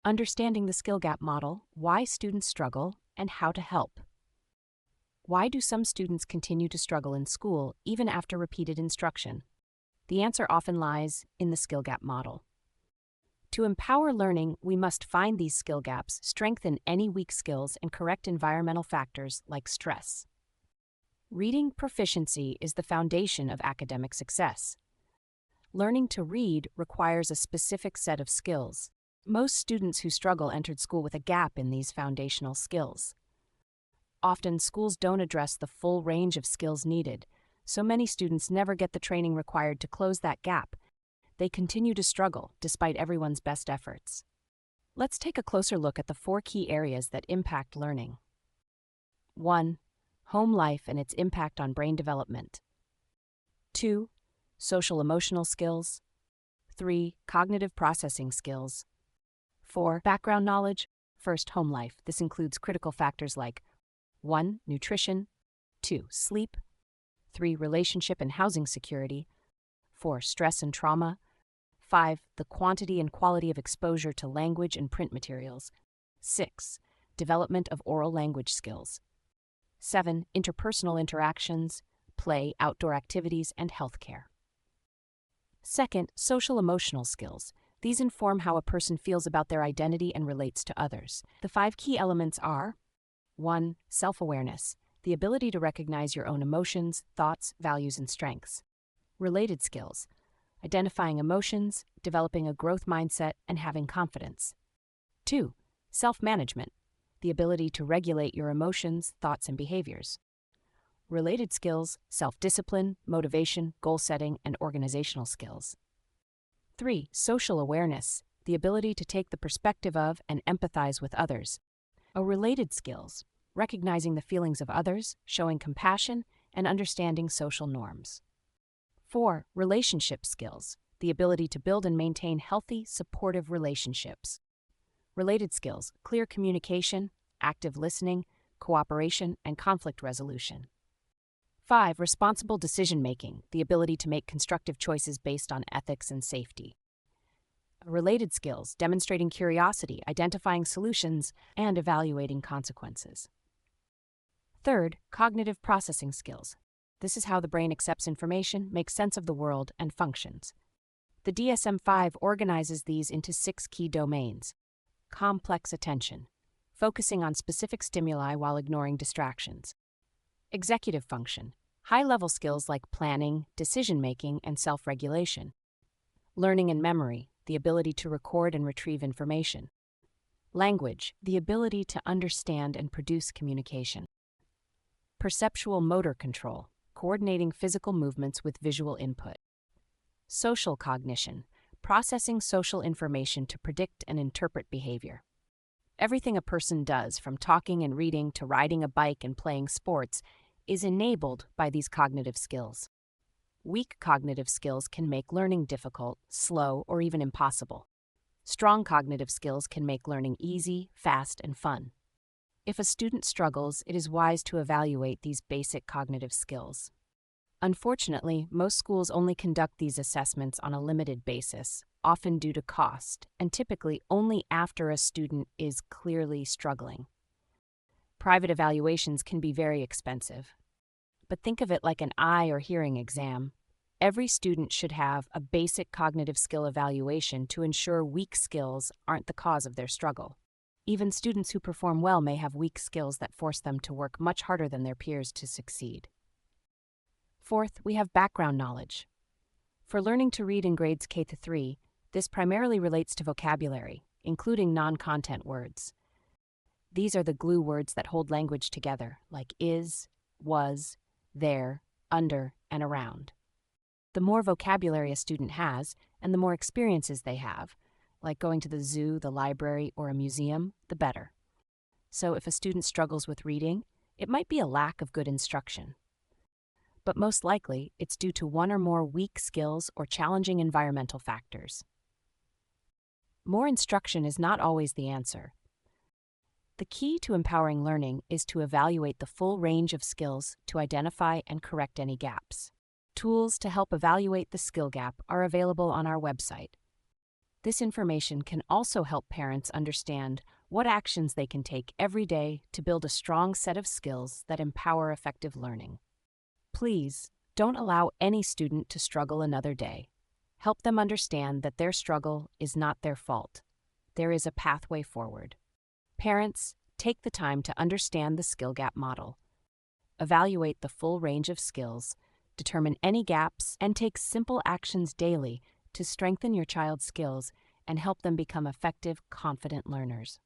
Understanding the skill gap model, why students struggle, and how to help. Why do some students continue to struggle in school even after repeated instruction? The answer often lies in the skill gap model. To empower learning, we must find these skill gaps, strengthen any weak skills, and correct environmental factors like stress. Reading proficiency is the foundation of academic success. Learning to read requires a specific set of skills. Most students who struggle entered school with a gap in these foundational skills. Often, schools don't address the full range of skills needed, so many students never get the training required to close that gap. They continue to struggle despite everyone's best efforts. Let's take a closer look at the 4 key areas that impact learning. 1. Home life and its impact on brain development. 2. Social-emotional skills. 3. Cognitive processing skills. 4. Background knowledge. First, home life. This includes critical factors like 1. Nutrition. 2. Sleep. 3. Relationship and housing security. 4. Stress and trauma. 5. The quantity and quality of exposure to language and print materials. 6. Development of oral language skills. 7. Interpersonal interactions, play, outdoor activities, and healthcare. Second, social-emotional skills. These inform how a person feels about their identity and relates to others. The 5 key elements are 1. Self-awareness, the ability to recognize your own emotions, thoughts, values, and strengths. Related skills, identifying emotions, developing a growth mindset, and having confidence. 2. Self-management, the ability to regulate your emotions, thoughts, and behaviors. Related skills, self-discipline, motivation, goal-setting, and organizational skills. 3. Social awareness, the ability to take the perspective of and empathize with others. Related skills, recognizing the feelings of others, showing compassion, and understanding social norms. 4. Relationship skills, the ability to build and maintain healthy, supportive relationships. Related skills, clear communication, active listening, cooperation, and conflict resolution. 5. Responsible decision-making, the ability to make constructive choices based on ethics and safety. Related skills, demonstrating curiosity, identifying solutions, and evaluating consequences. Third, cognitive processing skills. This is how the brain accepts information, makes sense of the world, and functions. The DSM-5 organizes these into 6 key domains. Complex attention, focusing on specific stimuli while ignoring distractions. Executive function, high-level skills like planning, decision-making, and self-regulation. Learning and memory, the ability to record and retrieve information. Language, the ability to understand and produce communication. Perceptual motor control, coordinating physical movements with visual input. Social cognition, processing social information to predict and interpret behavior. Everything a person does, from talking and reading to riding a bike and playing sports, is enabled by these cognitive skills. Weak cognitive skills can make learning difficult, slow, or even impossible. Strong cognitive skills can make learning easy, fast, and fun. If a student struggles, it is wise to evaluate these basic cognitive skills. Unfortunately, most schools only conduct these assessments on a limited basis, often due to cost, and typically only after a student is clearly struggling. Private evaluations can be very expensive. But think of it like an eye or hearing exam. Every student should have a basic cognitive skill evaluation to ensure weak skills aren't the cause of their struggle. Even students who perform well may have weak skills that force them to work much harder than their peers to succeed. Fourth, we have background knowledge. For learning to read in grades K-3, this primarily relates to vocabulary, including non-content words. These are the glue words that hold language together, like is, was, there, under, and around. The more vocabulary a student has, and the more experiences they have, like going to the zoo, the library, or a museum, the better. So if a student struggles with reading, it might be a lack of good instruction. But most likely, it's due to one or more weak skills or challenging environmental factors. More instruction is not always the answer. The key to empowering learning is to evaluate the full range of skills to identify and correct any gaps. Tools to help evaluate the skill gap are available on our website. This information can also help parents understand what actions they can take every day to build a strong set of skills that empower effective learning. Please, don't allow any student to struggle another day. Help them understand that their struggle is not their fault. There is a pathway forward. Parents, take the time to understand the skill gap model. Evaluate the full range of skills, determine any gaps, and take simple actions daily to strengthen your child's skills and help them become effective, confident learners.